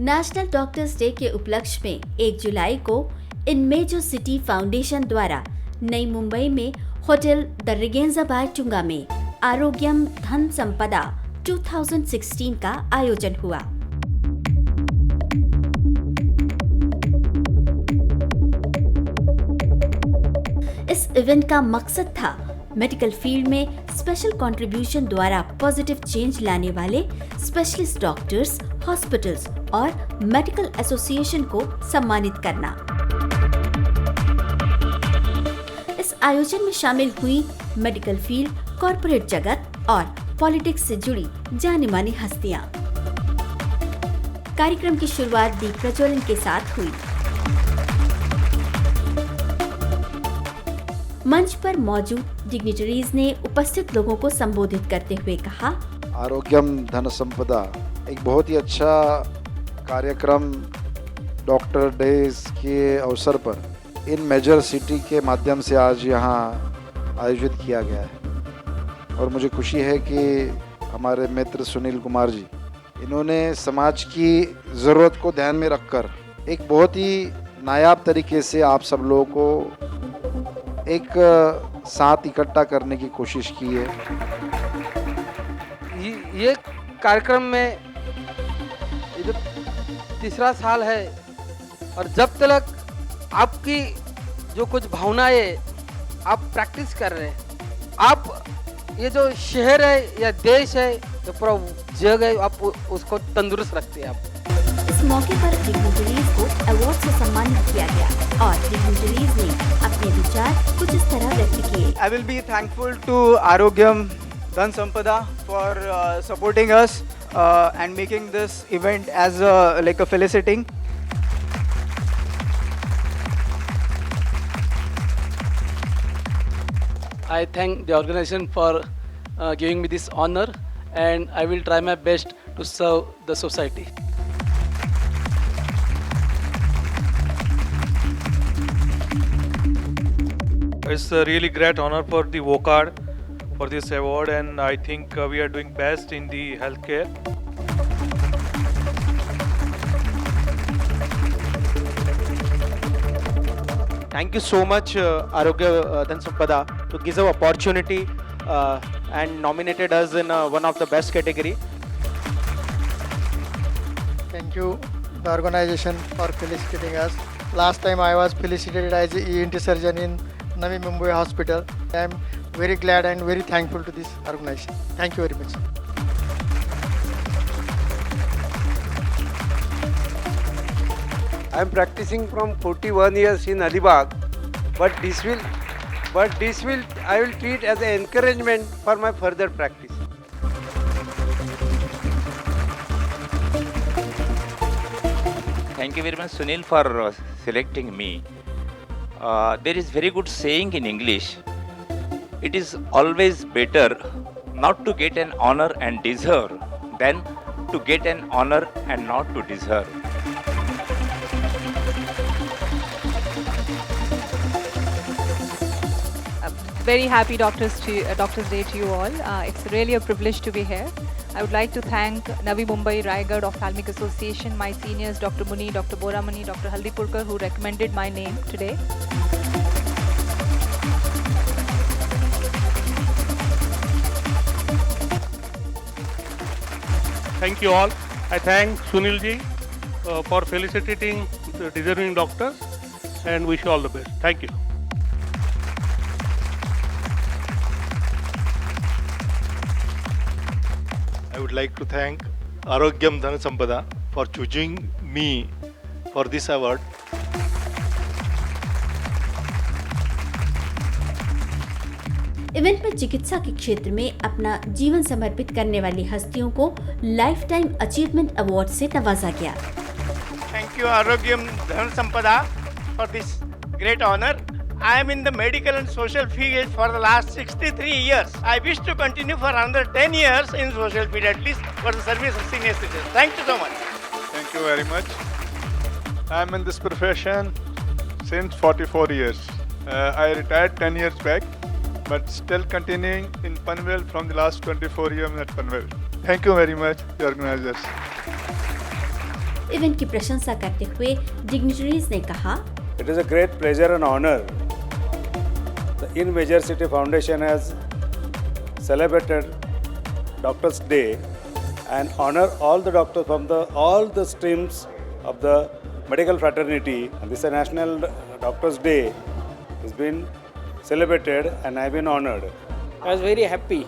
National doctors day के उपलक्ष्य में 1 जुलाई को इन मेजर सिटी फाउंडेशन द्वारा नई मुंबई में होटल द रिगेंजा बाय चुंगा में आरोग्यम धन संपदा 2016 का आयोजन हुआ। इस इवेंट का मकसद था मेडिकल फील्ड में स्पेशल कंट्रीब्यूशन द्वारा पॉजिटिव चेंज लाने वाले स्पेशलिस्ट डॉक्टर्स, हॉस्पिटल्स और मेडिकल एसोसिएशन को सम्मानित करना। इस आयोजन में शामिल हुई मेडिकल फील्ड, कॉरपोरेट जगत और पॉलिटिक्स से जुड़ी जानी मानी हस्तियां। कार्यक्रम की शुरुआत दीप प्रज्वलन के साथ हुई। मंच पर मौजूद डिग्निटरीज ने उपस्थित लोगों को संबोधित करते हुए कहा, आरोग्यम धन संपदा एक बहुत ही अच्छा कार्यक्रम डॉक्टर डेज के अवसर पर इन मेजर सिटी के माध्यम से आज यहाँ आयोजित किया गया है। और मुझे खुशी है कि हमारे मित्र सुनील कुमार जी, इन्होंने समाज की ज़रूरत को ध्यान में रखकर एक बहुत ही नायाब तरीके से आप सब लोगों को एक साथ इकट्ठा करने की कोशिश की है। ये कार्यक्रम में ये जो तीसरा साल है और जब तक आपकी जो कुछ भावनाएं आप प्रैक्टिस कर रहे हैं, आप ये जो शहर है या देश है, जो पूरा जग है, आप उसको तंदुरुस्त रखते हैं आप। इस मौके पर डिग्निटरीज को अवार्ड से सम्मानित किया गया और डिग्निटरीज ने अपने विचार कुछ इस तरह व्यक्त किए। I will be thankful to Arogyam Dhan Sampada for supporting us and making this event as like a feliciting. I thank the organization for giving me this honor, and I will try my best to serve the society. It's a really great honor for the WOCAD for this award, and I think we are doing best in the healthcare. Thank you so much, Arogya Dhan Sampada, to give us opportunity and nominated us in one of the best category. Thank you, the organization, for felicitating us. Last time I was felicitated as an ENT surgeon in Navi Mumbai Hospital. I am very glad and very thankful to this organization. Thank you very much. I am practicing from 41 years in Alibag, but this will I will treat as an encouragement for my further practice. Thank you very much, Sunil, for selecting me. There is very good saying in English. It is always better not to get an honor and deserve than to get an honor and not to deserve. Very happy Doctors Day to you all. It's really a privilege to be here. I would like to thank Navi Mumbai Raigad Ophthalmic Association, my seniors Dr. Muni, Dr. Boramani, Dr. Haldipurkar, who recommended my name today. Thank you all. I thank Sunil ji for felicitating the deserving doctors and wish you all the best. Thank you. I would like to thank Arogyam Dhan Sampada for choosing me for this award. Event में चिकित्सा के क्षेत्र में अपना जीवन समर्पित करने वाली हस्तियों को लाइफ टाइम अचीवमेंट अवार्ड से नवाजा गया। Thank you, Arogyam Dhan Sampada, for this great honor. I am in the medical and social field for the last 63 years. I wish to continue for another 10 years in social field at least for the service of senior citizens. Thank you so much. Thank you very much. I am in this profession since 44 years. I retired 10 years back, but still continuing in Panvel from the last 24 years at Panvel. Thank you very much, the organizers. Event की प्रशंसा करते हुए dignitaries ने कहा, It is a great pleasure and honor. The In Major City Foundation has celebrated Doctors' Day and honor all the doctors from all the streams of the medical fraternity. And this is a National Doctors' Day. It's been celebrated and I've been honored. I was very happy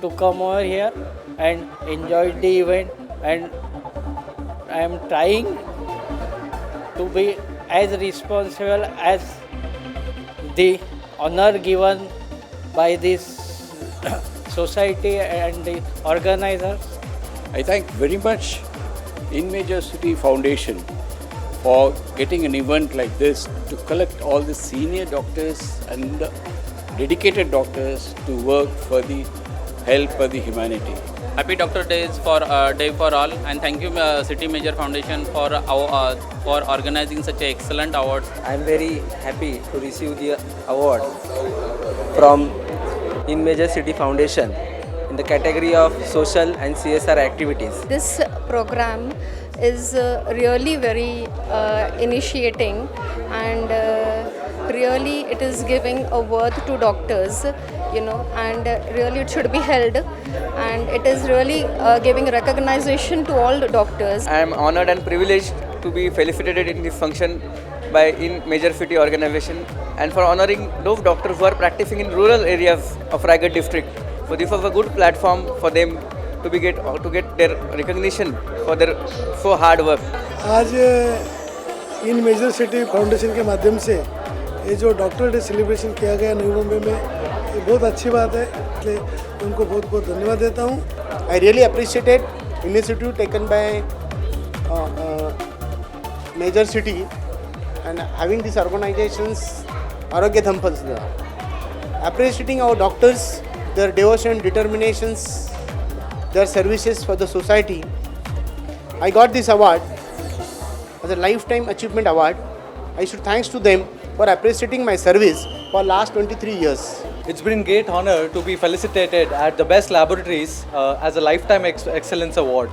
to come over here and enjoy the event, and I am trying to be as responsible as the honor given by this society and the organizers. I thank very much In Major City Foundation for getting an event like this to collect all the senior doctors and the dedicated doctors to work for the help for the humanity. Happy Doctor Days day for all, and thank you City Major Foundation for organizing such an excellent award. I am very happy to receive the award from In Major City Foundation in the category of social and CSR activities. This program is really very initiating, and really it is giving a worth to doctors, and really it should be held, and it is really giving recognition to all the doctors. I am honored and privileged to be felicitated in this function by In Major City Organization, and for honoring those doctors who are practicing in rural areas of Raigad district. So this was a good platform for them to get their recognition for their so hard work. आज इन major city foundation के माध्यम से ये जो doctor day celebration किया गया नई मुंबई में, ये बहुत अच्छी बात है, इसलिए उनको बहुत बहुत धन्यवाद देता हूँ. I really appreciated initiative taken by Major City and having these organizations Arogya Dhan Sampada. Appreciating our doctors, their devotion, determinations, their services for the society. I got this award as a Lifetime Achievement Award. I should thanks to them for appreciating my service for last 23 years. It's been a great honor to be felicitated at the Best Laboratories as a Lifetime Excellence Award.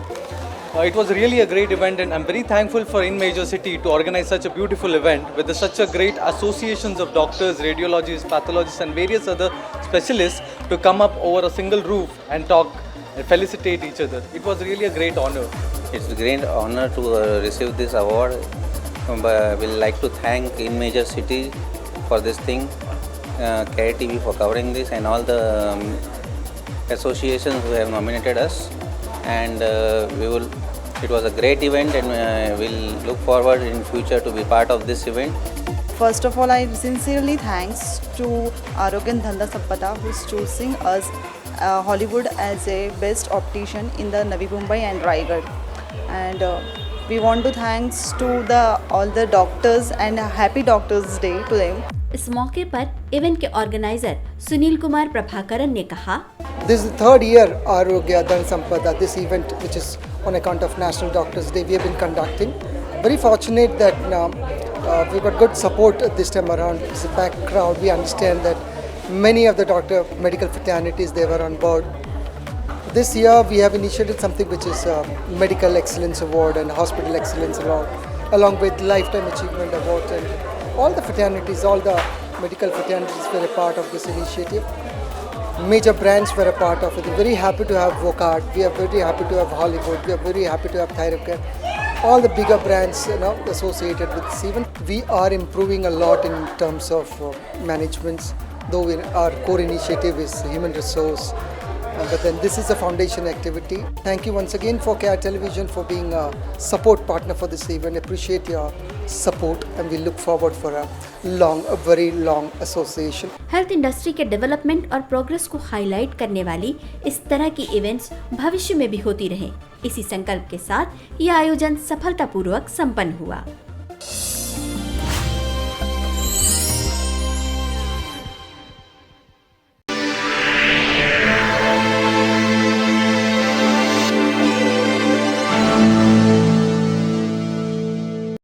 It was really a great event, and I'm very thankful for In Major City to organize such a beautiful event with such a great associations of doctors, radiologists, pathologists and various other specialists to come up over a single roof and talk and felicitate each other. It was really a great honor. It's a great honor to receive this award. We'd like to thank In Major City for this thing, KTV for covering this, and all the associations who have nominated us. And it was a great event, and we'll look forward in future to be part of this event. First of all, I sincerely thanks to Arogya Dhan Sampada, who's choosing us Hollywood as a best optician in the Navi Mumbai and Raigad. And we want to thanks to all the doctors and Happy Doctors Day to them. इस मौके पर event के organiser Sunil Kumar Prabhakaran ने कहा, This is the third year Arogya Dhan Sampada, this event which is on account of National Doctors Day, we have been conducting. Very fortunate that we got good support this time around. It's a packed crowd. We understand that many of the medical fraternities, they were on board. This year we have initiated something which is Medical Excellence Award and Hospital Excellence Award, along with Lifetime Achievement Award, and all the fraternities, all the medical fraternities were a part of this initiative. Major brands were a part of it. We're very happy to have Vocard. We are very happy to have Hollywood. We are very happy to have Thyrocare. All the bigger brands associated with this event. We are improving a lot in terms of management, though our core initiative is human resource. But then this is a foundation activity. Thank you once again for KR Television for being a support partner for this event. Appreciate your support, and we look forward for a very long association. Health industry के development और progress को highlight करने वाली इस तरह की events भविष्य में भी होती रहें, इसी संकल्प के साथ यह आयोजन सफलतापूर्वक संपन्न हुआ।